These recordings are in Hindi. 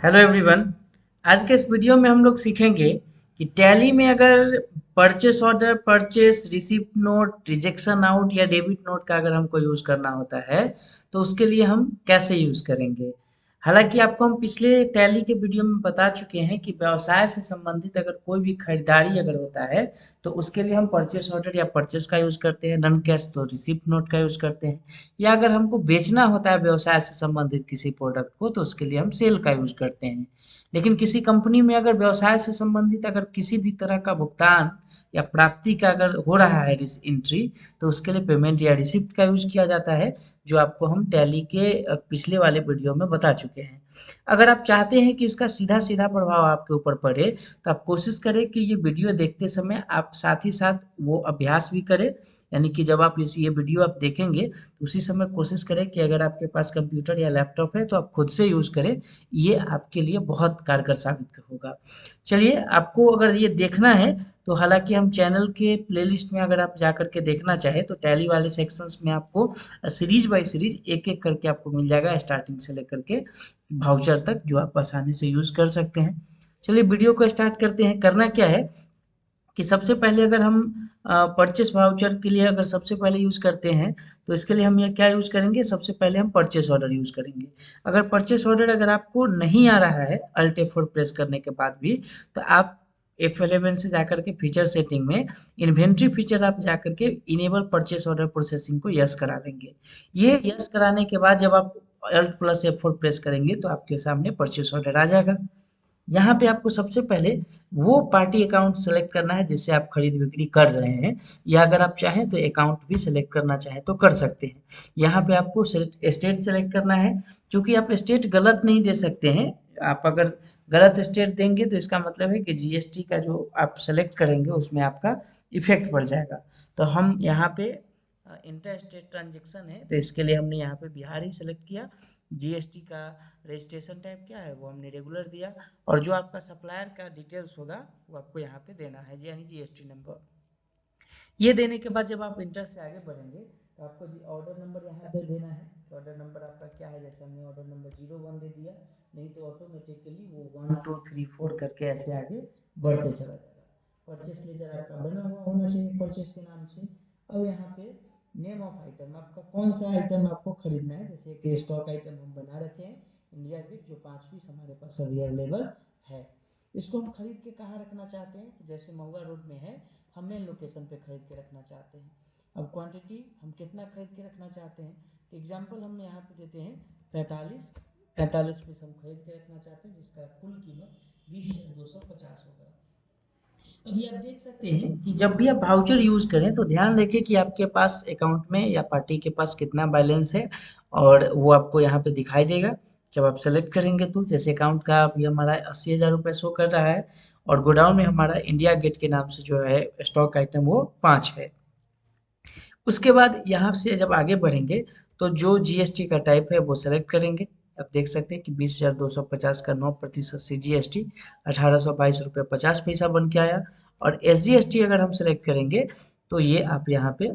Hello everyone. आज के इस वीडियो में हम लोग सीखेंगे कि टैली में अगर purchase order, purchase receipt note, rejection out या डेबिट नोट का अगर हमको यूज़ करना होता है तो उसके लिए हम कैसे यूज़ करेंगे। हालांकि आपको हम पिछले टैली के वीडियो में बता चुके हैं कि व्यवसाय से संबंधित अगर कोई भी खरीदारी अगर होता है तो उसके लिए हम परचेस ऑर्डर या परचेस का यूज़ करते हैं, नन कैश तो रिसिप्ट नोट का यूज़ करते हैं, या अगर हमको बेचना होता है व्यवसाय से संबंधित किसी प्रोडक्ट को तो उसके लिए हम सेल का यूज करते हैं। लेकिन किसी कंपनी में अगर व्यवसाय से संबंधित अगर किसी भी तरह का भुगतान या प्राप्ति का अगर हो रहा है एंट्री तो उसके लिए पेमेंट या रिसिप्ट का यूज किया जाता है, जो आपको हम टैली के पिछले वाले वीडियो में बता चुके हैं। अगर आप चाहते हैं कि इसका सीधा सीधा प्रभाव आपके ऊपर पड़े तो आप कोशिश करें कि ये वीडियो देखते समय आप साथ ही साथ वो अभ्यास भी करें। यानी कि जब आप ये वीडियो आप देखेंगे तो उसी समय कोशिश करें कि अगर आपके पास कंप्यूटर या लैपटॉप है तो आप खुद से यूज़ करें। ये आपके लिए बहुत कारगर साबित होगा। चलिए, आपको अगर ये देखना है तो हालांकि हम चैनल के प्लेलिस्ट में अगर आप जा करके देखना चाहें तो टैली वाले सेक्शंस में आपको सीरीज बाय सीरीज एक एक करके आपको मिल जाएगा, स्टार्टिंग से लेकर के भाउचर तक, जो आप आसानी से यूज़ कर सकते हैं। चलिए वीडियो को स्टार्ट करते हैं। करना क्या है कि सबसे पहले अगर हम परचेस वाउचर के लिए अगर सबसे पहले यूज़ करते हैं तो इसके लिए हम ये क्या यूज़ करेंगे, सबसे पहले हम परचेस ऑर्डर यूज़ करेंगे। अगर परचेस ऑर्डर अगर आपको नहीं आ रहा है अल्ट F4 प्रेस करने के बाद भी तो आप F11 से जाकर के फीचर सेटिंग में इन्वेंट्री फीचर आप जाकर के इनेबल परचेस ऑर्डर प्रोसेसिंग को यस करा लेंगे। ये यस कराने के बाद जब आप अल्ट प्लस F4 प्रेस करेंगे तो आपके सामने परचेस ऑर्डर आ जाएगा। यहाँ पे आपको सबसे पहले वो पार्टी अकाउंट सेलेक्ट करना है जिससे आप खरीद बिक्री कर रहे हैं, या अगर आप चाहें तो अकाउंट भी सेलेक्ट करना चाहें तो कर सकते हैं। यहाँ पे आपको स्टेट सेलेक्ट करना है। क्योंकि आप स्टेट गलत नहीं दे सकते हैं। आप अगर गलत स्टेट देंगे तो इसका मतलब है कि जीएसटी का जो आप सेलेक्ट करेंगे उसमें आपका इफेक्ट पड़ जाएगा। तो हम यहाँ पे इंटर स्टेट ट्रांजेक्शन है तो इसके लिए हमने यहाँ पे बिहार ही सेलेक्ट किया। जीएसटी का रजिस्ट्रेशन टाइप क्या है वो हमने रेगुलर दिया, और जो आपका सप्लायर का डिटेल्स होगा वो आपको यहाँ पे देना है, यानी जीएसटी नंबर। ये देने के बाद जब आप इंटर से आगे बढ़ेंगे तो आपको ऑर्डर नंबर यहाँ पे देना है। ऑर्डर नंबर आपका क्या है, जैसे हमने ऑर्डर नंबर 01 दे दिया, नहीं तो ऑटोमेटिकली वो 1 2 3 4 करके ऐसे आगे बढ़ते चला जाएगा। परचेस लेजर आपका बना हुआ होना चाहिए परचेस के नाम से। अब यहाँ पे नेम ऑफ आइटम, आपका कौन सा आइटम आपको खरीदना है। जैसे कि स्टॉक आइटम हम बना रखे हैं इंडिया गेट, जो 5 पीस हमारे पास अभी अवेलेबल है। इसको हम खरीद के कहाँ रखना चाहते हैं, तो जैसे महुआ रोड में है, हम मेन लोकेशन पे खरीद के रखना चाहते हैं। अब क्वांटिटी हम कितना खरीद के रखना चाहते हैं, तो एग्जांपल हम यहाँ पे देते हैं 45 पीस हम खरीद के रखना चाहते हैं, जिसका कुल कीमत 20,250 होगा। अभी आप देख सकते हैं कि जब भी आप वाउचर यूज करें तो ध्यान रखें कि आपके पास अकाउंट में या पार्टी के पास कितना बैलेंस है, और वो आपको यहाँ पे दिखाई देगा जब आप सेलेक्ट करेंगे। तो जैसे अकाउंट का अभी हमारा 80,000 रुपये शो कर रहा है, और गोडाउन में हमारा इंडिया गेट के नाम से जो है स्टॉक आइटम वो 5 है। उसके बाद यहाँ से जब आगे बढ़ेंगे तो जो जीएसटी का टाइप है वो सेलेक्ट करेंगे। आप देख सकते हैं कि 20,250 का 9% से जीएसटी 1822 रुपये 50 पैसा बन के आया। और एसजीएसटी अगर हम सेलेक्ट करेंगे तो ये आप यहाँ पे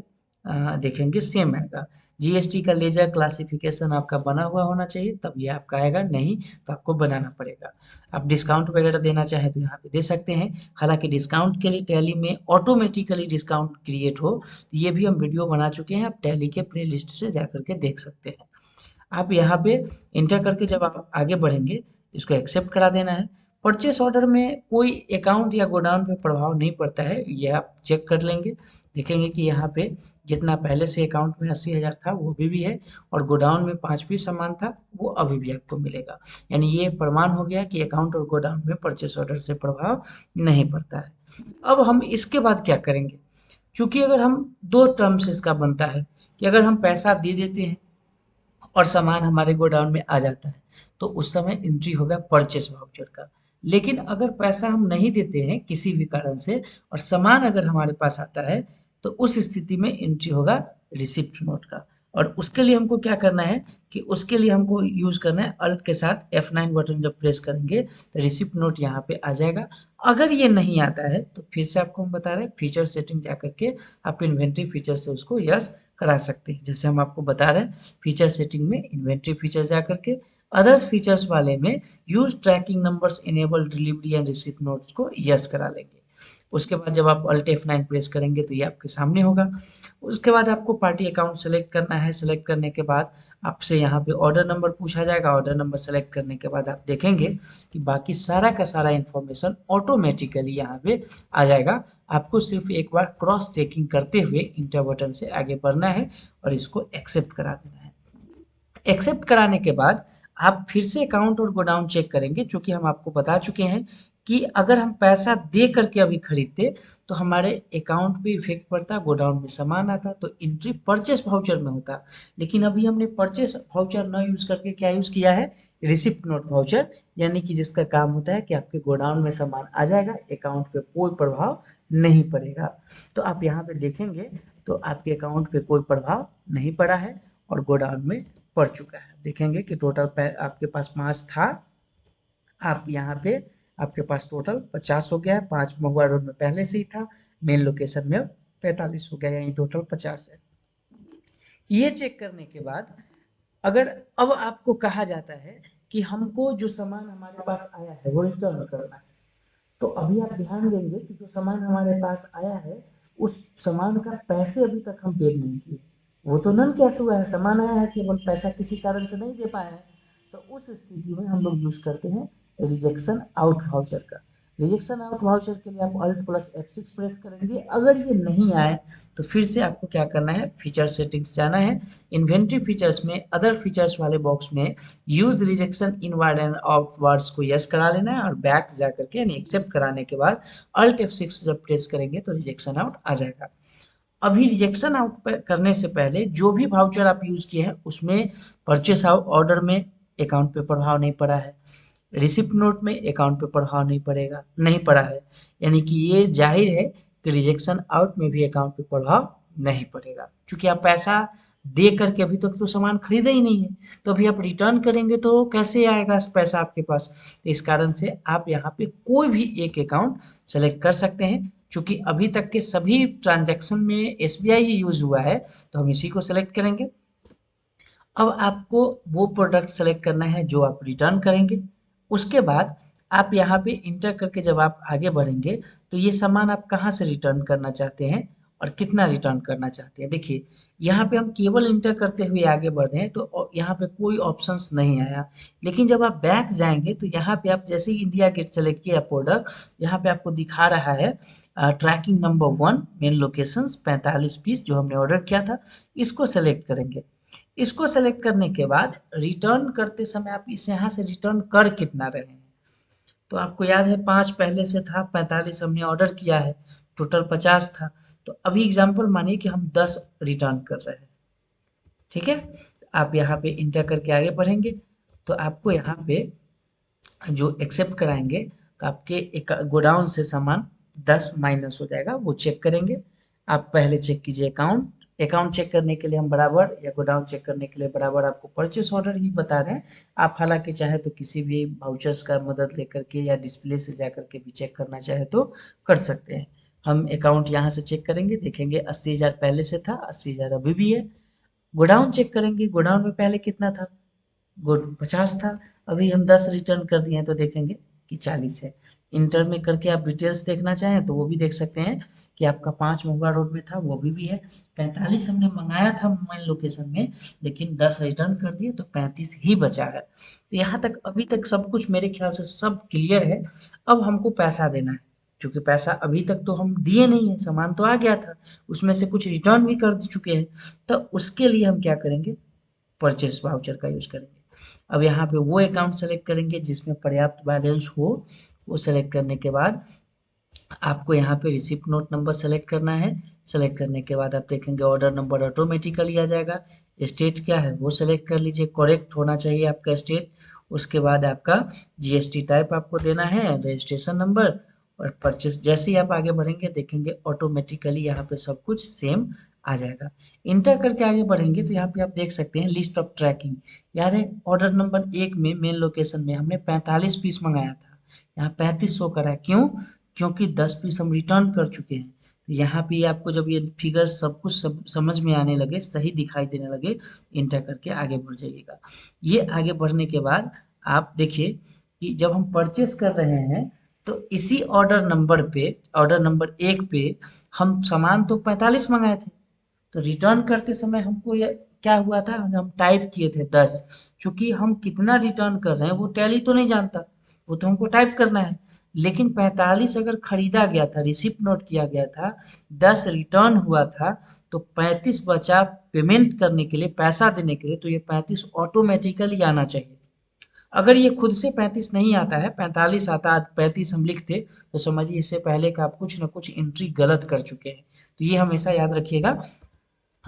देखेंगे सेम आएगा। जीएसटी का लेजर क्लासिफिकेशन आपका बना हुआ होना चाहिए तब ये आपका आएगा, नहीं तो आपको बनाना पड़ेगा। आप डिस्काउंट वगैरह देना चाहें तो यहाँ पे दे सकते हैं। हालांकि डिस्काउंट के लिए टैली में ऑटोमेटिकली डिस्काउंट क्रिएट हो ये भी हम वीडियो बना चुके हैं, आप टैली के प्लेलिस्ट से जाकर के देख सकते हैं। आप यहाँ पे इंटर करके जब आप आगे बढ़ेंगे इसको एक्सेप्ट करा देना है। परचेस ऑर्डर में कोई अकाउंट या गोडाउन पे प्रभाव नहीं पड़ता है, ये आप चेक कर लेंगे। देखेंगे कि यहाँ पे जितना पहले से अकाउंट में 80,000 था वो भी है, और गोडाउन में 5 पीस सामान था वो अभी भी आपको मिलेगा। यानी ये प्रमाण हो गया कि अकाउंट और गोडाउन में परचेस ऑर्डर से प्रभाव नहीं पड़ता है। अब हम इसके बाद क्या करेंगे, चूंकि अगर हम दो टर्म से इसका बनता है कि अगर हम पैसा दे देते हैं और सामान हमारे गोडाउन में आ जाता है तो उस समय एंट्री होगा परचेस वाउचर का। लेकिन अगर पैसा हम नहीं देते हैं किसी भी कारण से और सामान अगर हमारे पास आता है तो उस स्थिति में एंट्री होगा रिसिप्ट नोट का। और उसके लिए हमको क्या करना है कि उसके लिए हमको यूज करना है अल्ट के साथ F9 बटन जब प्रेस करेंगे तो रिसिप्ट नोट यहाँ पे आ जाएगा। अगर ये नहीं आता है तो फिर से आपको हम बता रहे हैं फीचर सेटिंग जा करके आप इन्वेंट्री फीचर से उसको यस करा सकते हैं। जैसे हम आपको बता रहे हैं फीचर सेटिंग में इन्वेंट्री फीचर जा करके अदर फीचर्स वाले में use tracking numbers enable delivery and receipt notes को यस करा लेंगे। उसके बाद जब आप अल्ट F9 प्रेस करेंगे तो ये आपके सामने होगा। उसके बाद आपको पार्टी अकाउंट सेलेक्ट करना है। सेलेक्ट करने के बाद आपसे यहाँ पे ऑर्डर नंबर पूछा जाएगा। ऑर्डर नंबर सेलेक्ट करने के बाद आप देखेंगे कि बाकी सारा का सारा इन्फॉर्मेशन ऑटोमेटिकली यहाँ पे आ जाएगा। आपको सिर्फ एक बार क्रॉस चेकिंग करते हुए इंटर बटन से आगे बढ़ना है और इसको एक्सेप्ट करा देना है। एक्सेप्ट कराने के बाद आप फिर से अकाउंट और गोडाउन चेक करेंगे, चूंकि हम आपको बता चुके हैं कि अगर हम पैसा दे करके अभी खरीदते तो हमारे अकाउंट पे इफेक्ट पड़ता, गोडाउन में सामान आता तो एंट्री परचेस वाउचर में होता। लेकिन अभी हमने परचेस वाउचर न यूज करके क्या यूज किया है, रिसिप्ट नोट वाउचर, यानी कि जिसका काम होता है कि आपके गोडाउन में सामान आ जाएगा, अकाउंट पे कोई प्रभाव नहीं पड़ेगा। तो आप यहाँ पे देखेंगे तो आपके अकाउंट पे कोई प्रभाव नहीं पड़ा है और गोडाउन में पड़ चुका है। देखेंगे कि टोटल आपके पास 5 था, आप यहाँ पे आपके पास टोटल 50 हो गया है। 5 महुआ रोड में पहले से ही था, मेन लोकेशन में 45 हो गया, यानी टोटल 50 है। ये चेक करने के बाद अगर अब आपको कहा जाता है कि हमको जो सामान हमारे पास आया है वो रिटर्न करना है, तो अभी आप ध्यान देंगे कि जो सामान हमारे पास आया है उस सामान का पैसे अभी तक हम पेड नहीं किए। वो तो नन कैश हुआ है, सामान आया है, केवल पैसा किसी कारण से नहीं दे पाया है। तो उस स्थिति में हम लोग यूज करते हैं रिजेक्शन आउट वाउचर का। रिजेक्शन आउट वाउचर के लिए आप अल्ट प्लस F6 प्रेस करेंगे। अगर ये नहीं आए तो फिर से आपको क्या करना है, फीचर सेटिंग्स जाना है। इन्वेंट्री फीचर्स में अदर फीचर्स वाले बॉक्स में use rejection inward and outwards को यस करा देना है और बैक जा करके यानी एक्सेप्ट कराने के बाद अल्ट F6 जब प्रेस करेंगे तो रिजेक्शन आउट आ जाएगा। अभी रिजेक्शन आउट करने से पहले जो भी वाउचर आप यूज किए हैं उसमें परचेस ऑर्डर में अकाउंट पे प्रभाव नहीं पड़ा है, रिसिप्ट नोट में अकाउंट पे प्रभाव नहीं पड़ेगा, नहीं पड़ा है, यानी कि ये जाहिर है कि रिजेक्शन आउट में भी अकाउंट पे प्रभाव नहीं पड़ेगा, क्योंकि आप पैसा दे करके अभी तक तो सामान खरीदा ही नहीं है। तो अभी आप रिटर्न करेंगे तो कैसे आएगा पैसा आपके पास। तो इस कारण से आप यहाँ पे कोई भी एक अकाउंट सेलेक्ट कर सकते हैं। चूंकि अभी तक के सभी ट्रांजैक्शन में SBI ही यूज हुआ है तो हम इसी को सेलेक्ट करेंगे। अब आपको वो प्रोडक्ट सेलेक्ट करना है जो आप रिटर्न करेंगे। उसके बाद आप यहाँ पे इंटर करके जब आप आगे बढ़ेंगे तो ये सामान आप कहाँ से रिटर्न करना चाहते हैं और कितना रिटर्न करना चाहते हैं। देखिए यहाँ पे हम केवल इंटर करते हुए आगे बढ़ रहे हैं तो यहाँ पे कोई ऑप्शंस नहीं आया। लेकिन जब आप बैक जाएंगे तो यहाँ पे आप जैसे ही इंडिया गेट सेलेक्ट किया प्रोडक्ट, यहाँ पे आपको दिखा रहा है tracking number 1 main location 45 piece जो हमने ऑर्डर किया था, इसको सेलेक्ट करेंगे। इसको सेलेक्ट करने के बाद रिटर्न करते समय आप इस यहाँ से रिटर्न कर कितना रहे हैं। तो आपको याद है 5 पहले से था, 45 हमने ऑर्डर किया है, टोटल 50 था। तो अभी एग्जांपल मानिए कि हम 10 रिटर्न कर रहे हैं, ठीक है। आप यहाँ पे इंटर करके आगे बढ़ेंगे तो आपको यहाँ पे जो एक्सेप्ट कराएंगे तो आपके एक गोडाउन से सामान 10 माइनस हो जाएगा, वो चेक करेंगे। आप पहले चेक कीजिए अकाउंट। अकाउंट चेक करने के लिए हम बराबर या गोडाउन चेक करने के लिए बराबर आपको परचेस ऑर्डर ही बता रहे हैं। आप हालांकि चाहे तो किसी भी वाउचर्स का मदद लेकर के या डिस्प्ले से जा करके भी चेक करना चाहे तो कर सकते हैं। हम अकाउंट यहाँ से चेक करेंगे, देखेंगे 80,000 पहले से था, 80,000 अभी भी है। गोडाउन चेक करेंगे, गोडाउन में पहले कितना था, गुड 50 था, अभी हम 10 रिटर्न कर दिए हैं तो देखेंगे कि 40 है। इंटर में करके आप डिटेल्स देखना चाहें तो वो भी देख सकते हैं कि आपका 5 महुआ रोड में था वो भी है। 45 हमने मंगाया था मेन लोकेशन में, लेकिन 10 रिटर्न कर दिए तो 35 ही बचा है। तो यहाँ तक अभी तक सब कुछ मेरे ख्याल से सब क्लियर है। अब हमको पैसा देना है, क्योंकि पैसा अभी तक तो हम दिए नहीं है, सामान तो आ गया था, उसमें से कुछ रिटर्न भी कर चुके हैं। तो उसके लिए हम क्या करेंगे, परचेस वाउचर का यूज करेंगे। अब यहाँ पे वो अकाउंट सेलेक्ट करेंगे जिसमें पर्याप्त बैलेंस हो। वो सेलेक्ट करने के बाद आपको यहाँ पे रिसिप्ट नोट नंबर सेलेक्ट करना है। सेलेक्ट करने के बाद आप देखेंगे ऑर्डर नंबर ऑटोमेटिकली आ जाएगा। स्टेट क्या है वो सेलेक्ट कर लीजिए, करेक्ट होना चाहिए आपका स्टेट। उसके बाद आपका GST टाइप आपको देना है, रजिस्ट्रेशन नंबर और परचेस। जैसे ही आप आगे बढ़ेंगे देखेंगे ऑटोमेटिकली यहाँ पे सब कुछ सेम आ जाएगा। इंटर करके आगे बढ़ेंगे तो यहाँ पे आप देख सकते हैं लिस्ट ऑफ ट्रैकिंग। याद है ऑर्डर नंबर 1 में मेन लोकेशन में हमने 45 पीस मंगाया था, यहाँ 35 शो करा है, क्यों, क्योंकि 10 पीस हम रिटर्न कर चुके हैं। यहाँ पे आपको जब ये फिगर सब कुछ समझ में आने लगे, सही दिखाई देने लगे, इंटर करके आगे बढ़ जाइएगा। ये आगे बढ़ने के बाद आप देखिए कि जब हम परचेस कर रहे हैं तो इसी ऑर्डर नंबर 1 पे हम सामान तो 45 मंगाए थे, तो रिटर्न करते समय हमको ये क्या हुआ था, हम टाइप किए थे 10। चूंकि हम कितना रिटर्न कर रहे हैं वो टैली तो नहीं जानता, वो तो हमको टाइप करना है। लेकिन 45 अगर खरीदा गया था, रिसिप्ट नोट किया गया था, 10 रिटर्न हुआ था, तो 35 बचा पेमेंट करने के लिए, पैसा देने के लिए, तो ये 35 ऑटोमेटिकली आना चाहिए। अगर ये खुद से 35 नहीं आता है, 45 आता, 35 हम लिखते, तो समझिए इससे पहले का आप कुछ ना कुछ एंट्री गलत कर चुके हैं। तो ये हमेशा याद रखिएगा।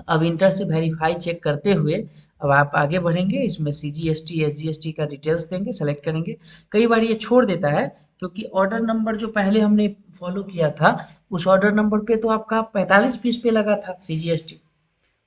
अब इंटर से वेरीफाई चेक करते हुए अब आप आगे बढ़ेंगे, इसमें CGST SGST का डिटेल्स देंगे, सेलेक्ट करेंगे। कई बार ये छोड़ देता है क्योंकि ऑर्डर नंबर जो पहले हमने फॉलो किया था, उस ऑर्डर नंबर पे तो आपका 45 पीस पे लगा था CGST,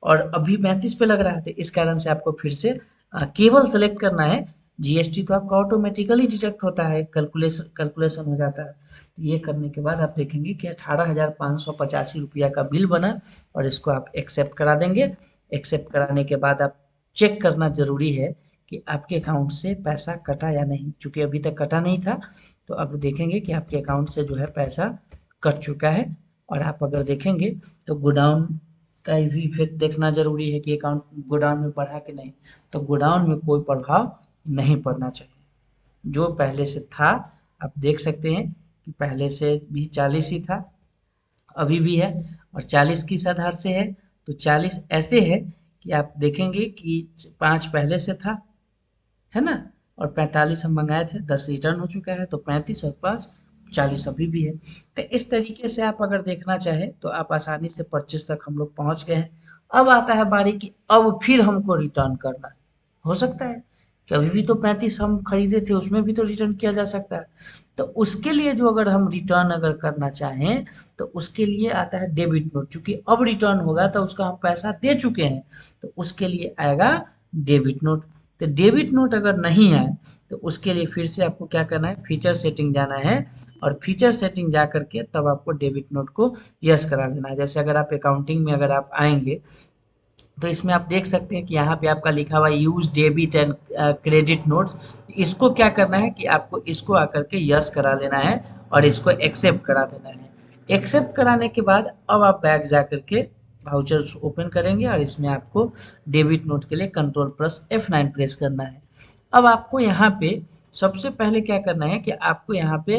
और अभी 35 पे लग रहा है, तो इस कारण से आपको फिर से केवल सेलेक्ट करना है। जीएसटी तो आपका ऑटोमेटिकली डिडक्ट होता है, कैलकुलेशन हो जाता है। तो ये करने के बाद आप देखेंगे कि 18,585 रुपया का बिल बना, और इसको आप एक्सेप्ट करा देंगे। एक्सेप्ट कराने के बाद आप चेक करना जरूरी है कि आपके अकाउंट से पैसा कटा या नहीं। चूंकि अभी तक कटा नहीं था, तो अब देखेंगे कि आपके अकाउंट से जो है पैसा कट चुका है। और आप अगर देखेंगे तो गोडाउन का भी फिर देखना जरूरी है कि अकाउंट गोडाउन में बढ़ा कि नहीं। तो गोडाउन में कोई प्रभाव नहीं पड़ना चाहिए, जो पहले से था। आप देख सकते हैं कि पहले से भी 40 ही था, अभी भी है, और 40 किस आधार से है, तो 40 ऐसे है कि आप देखेंगे कि 5 पहले से था, है ना, और 45 हम मंगाए थे, 10 रिटर्न हो चुका है, तो 35 और 5 40 अभी भी है। तो इस तरीके से आप अगर देखना चाहें तो आप आसानी से परचेस तक हम लोग पहुंच गए हैं। अब आता है बारी कि अब फिर हमको रिटर्न करना है। हो सकता है कि अभी भी तो 35 हम खरीदे थे, उसमें भी तो रिटर्न किया जा सकता है। तो उसके लिए जो अगर हम रिटर्न अगर करना चाहें, तो उसके लिए आता है डेबिट नोट। चूंकि अब रिटर्न होगा तो उसका हम पैसा दे चुके हैं, तो उसके लिए आएगा डेबिट नोट। तो डेबिट नोट अगर नहीं आए तो उसके लिए फिर से आपको क्या करना है, फीचर सेटिंग जाना है, और फीचर सेटिंग जा करके तब आपको डेबिट नोट को यस करा देना है। जैसे अगर आप अकाउंटिंग में अगर आप आएंगे, तो इसमें आप देख सकते हैं कि यहाँ पे आपका लिखा हुआ है use debit and credit notes. इसको क्या करना है कि आपको इसको आकर के यस करा लेना है, और इसको एक्सेप्ट करा देना है। एक्सेप्ट कराने के बाद अब आप बैक जा करके वाउचर ओपन करेंगे, और इसमें आपको डेबिट नोट के लिए कंट्रोल प्लस F9 प्रेस करना है। अब आपको यहाँ पे सबसे पहले क्या करना है कि आपको यहाँ पे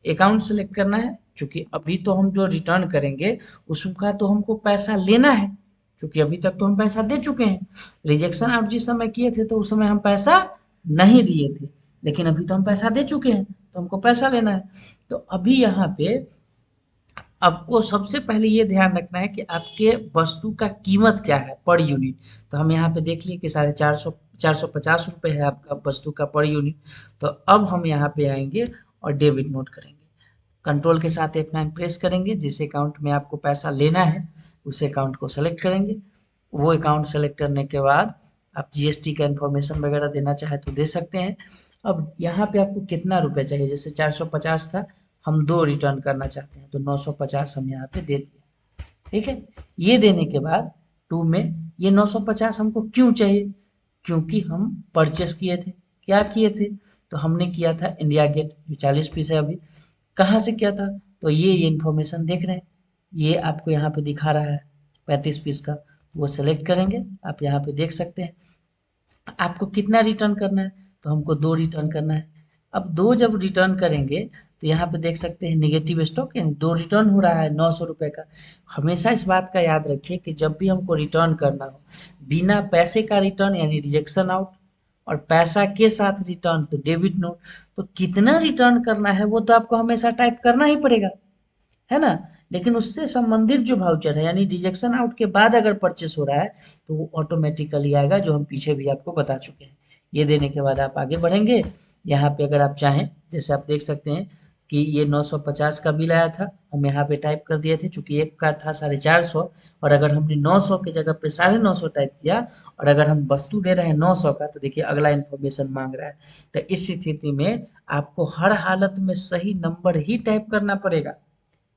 अकाउंट सेलेक्ट करना है। चूंकि अभी तो हम जो रिटर्न करेंगे उसका तो हमको पैसा लेना है, क्योंकि अभी तक तो हम पैसा दे चुके हैं। रिजेक्शन आप जिस समय किए थे तो उस समय हम पैसा नहीं दिए थे, लेकिन अभी तो हम पैसा दे चुके हैं, तो हमको पैसा लेना है। तो अभी यहाँ पे आपको सबसे पहले ये ध्यान रखना है कि आपके वस्तु का कीमत क्या है पर यूनिट। तो हम यहाँ पे देख लिए कि 450 रुपये है आपका वस्तु का पर यूनिट। तो अब हम यहाँ पे आएंगे और डेबिट नोट करेंगे, कंट्रोल के साथ F9 प्रेस करेंगे। जिस अकाउंट में आपको पैसा लेना है उस अकाउंट को सेलेक्ट करेंगे। वो अकाउंट सेलेक्ट करने के बाद आप जीएसटी का इंफॉर्मेशन वगैरह देना चाहे तो दे सकते हैं। अब यहाँ पे आपको कितना रुपए चाहिए, जैसे 450 था, हम 2 रिटर्न करना चाहते हैं, तो 950 हम यहाँ पे दे दिए। ठीक है, ये देने के बाद 2 में ये 950 हमको क्यों चाहिए, क्योंकि हम परचेस किए थे। क्या किए थे, तो हमने किया था इंडिया गेट जो 40 पीस है अभी। कहाँ से किया था, तो ये इन्फॉर्मेशन देख रहे हैं, ये आपको यहाँ पे दिखा रहा है 35 पीस का, वो सेलेक्ट करेंगे। आप यहाँ पे देख सकते हैं आपको कितना रिटर्न करना है, तो हमको 2 रिटर्न करना है। अब 2 जब रिटर्न करेंगे तो यहाँ पे देख सकते हैं नेगेटिव स्टॉक, यानी 2 रिटर्न हो रहा है 900 रुपये का। हमेशा इस बात का याद रखिए कि जब भी हमको रिटर्न करना हो, बिना पैसे का रिटर्न यानी रिजेक्शन आउट, और पैसा के साथ रिटर्न तो डेबिट नोट। तो कितना रिटर्न करना है वो तो आपको हमेशा टाइप करना ही पड़ेगा, है ना। लेकिन उससे संबंधित जो वाउचर है यानी रिजेक्शन आउट के बाद अगर परचेस हो रहा है, तो वो ऑटोमेटिकली आएगा, जो हम पीछे भी आपको बता चुके हैं। ये देने के बाद आप आगे बढ़ेंगे। यहाँ पे अगर आप चाहें, जैसे आप देख सकते हैं कि ये 950 का बिल आया था, हम यहाँ पे टाइप कर दिए थे, चूंकि एक का था 450, और अगर हमने 900 की जगह पे 950 टाइप किया, और अगर हम वस्तु दे रहे हैं 900 का, तो देखिए अगला इन्फॉर्मेशन मांग रहा है। तो इस स्थिति में आपको हर हालत में सही नंबर ही टाइप करना पड़ेगा।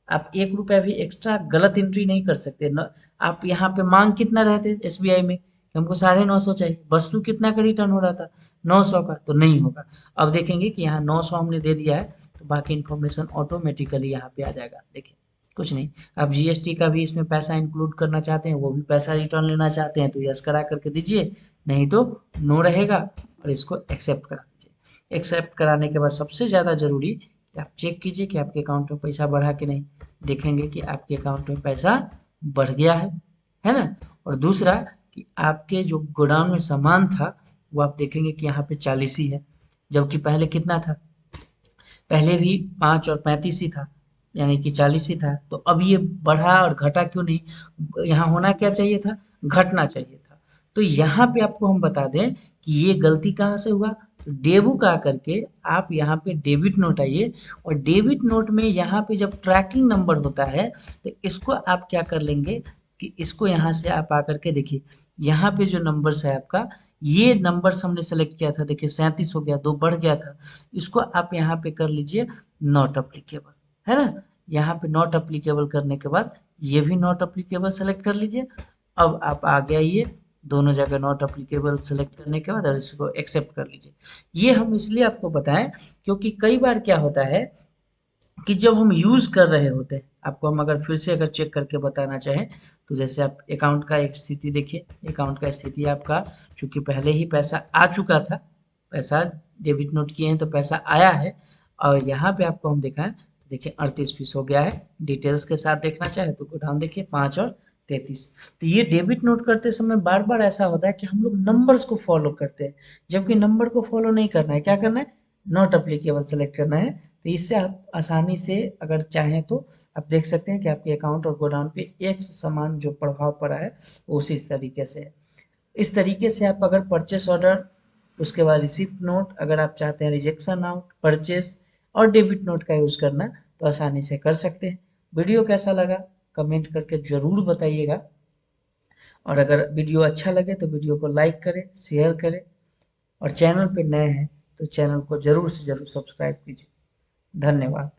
आप 1 रुपया भी एक्स्ट्रा गलत एंट्री नहीं कर सकते न। आप यहाँ पे मांग कितना रहते एसबीआई में कि हमको 950 चाहिए, वस्तु कितना का रिटर्न हो रहा था 900 का, तो नहीं होगा। अब देखेंगे कि यहाँ 900 हमने दे दिया है, तो बाकी इन्फॉर्मेशन ऑटोमेटिकली यहाँ पे आ जाएगा। देखिए कुछ नहीं। आप जीएसटी का भी इसमें पैसा इंक्लूड करना चाहते हैं, वो भी पैसा रिटर्न लेना चाहते हैं तो यस करा करके दीजिए, नहीं तो नो रहेगा और इसको एक्सेप्ट करा दीजिए। एक्सेप्ट कराने के बाद सबसे ज़्यादा जरूरी कि आप चेक कीजिए कि आपके अकाउंट में पैसा बढ़ा कि नहीं। देखेंगे कि आपके अकाउंट में पैसा बढ़ गया है ना। और दूसरा कि आपके जो गोडाउन में सामान था वो आप देखेंगे कि यहाँ पे 40 ही है, जबकि पहले कितना था, पहले भी 5 और 35 ही था, यानी कि 40 ही था। तो अब ये बढ़ा और घटा क्यों नहीं, यहाँ होना क्या चाहिए था, घटना चाहिए था। तो यहाँ पे आपको हम बता दें कि ये गलती कहाँ से हुआ। तो डेबू का करके आप यहाँ पे डेबिट नोट आइए, और डेबिट नोट में यहाँ पे जब ट्रैकिंग नंबर होता है तो इसको आप क्या कर लेंगे कि इसको यहाँ से आप आकर के देखिए, यहाँ पे जो नंबर्स है आपका, ये नंबर्स हमने सेलेक्ट किया था, देखिए 37 हो गया, 2 बढ़ गया था। इसको आप यहाँ पे कर लीजिए नॉट अप्लीकेबल, है ना। यहाँ पे नॉट अप्लीकेबल करने के बाद ये भी नॉट अप्लीकेबल सेलेक्ट कर लीजिए। अब आप आगे आइए, दोनों जगह नॉट अप्लीकेबल सेलेक्ट करने के बाद और इसको एक्सेप्ट कर लीजिए। ये हम इसलिए आपको बताएं क्योंकि कई बार क्या होता है कि जब हम यूज़ कर रहे होते हैं, आपको हम अगर फिर से अगर चेक करके बताना चाहें तो जैसे आप अकाउंट का एक स्थिति देखिए, अकाउंट का स्थिति आपका चूंकि पहले ही पैसा आ चुका था, पैसा डेबिट नोट किए हैं तो पैसा आया है, और यहाँ पे आपको हम दिखाएं तो देखिए 38 पीस हो गया है। डिटेल्स के साथ देखना चाहे तो गोडाउन देखिए 5 और 33। तो ये डेबिट नोट करते समय बार बार ऐसा होता है कि हम लोग नंबर्स को फॉलो करते हैं, जबकि नंबर को फॉलो नहीं करना है, क्या करना है, नॉट अप्लीकेबल सेलेक्ट करना है। तो इससे आप आसानी से अगर चाहें तो आप देख सकते हैं कि आपके अकाउंट और गोडाउन पे एक समान जो प्रभाव पड़ा है वो उसी तरीके से है। इस तरीके से आप अगर परचेस ऑर्डर, उसके बाद रिसिप्ट नोट, अगर आप चाहते हैं रिजेक्शन आउट, परचेस और डेबिट नोट का यूज़ करना तो आसानी से कर सकते हैं। वीडियो कैसा लगा कमेंट करके ज़रूर बताइएगा, और अगर वीडियो अच्छा लगे तो वीडियो को लाइक करें, शेयर करें, और चैनल पे नए हैं तो चैनल को ज़रूर से ज़रूर सब्सक्राइब कीजिए। धन्यवाद।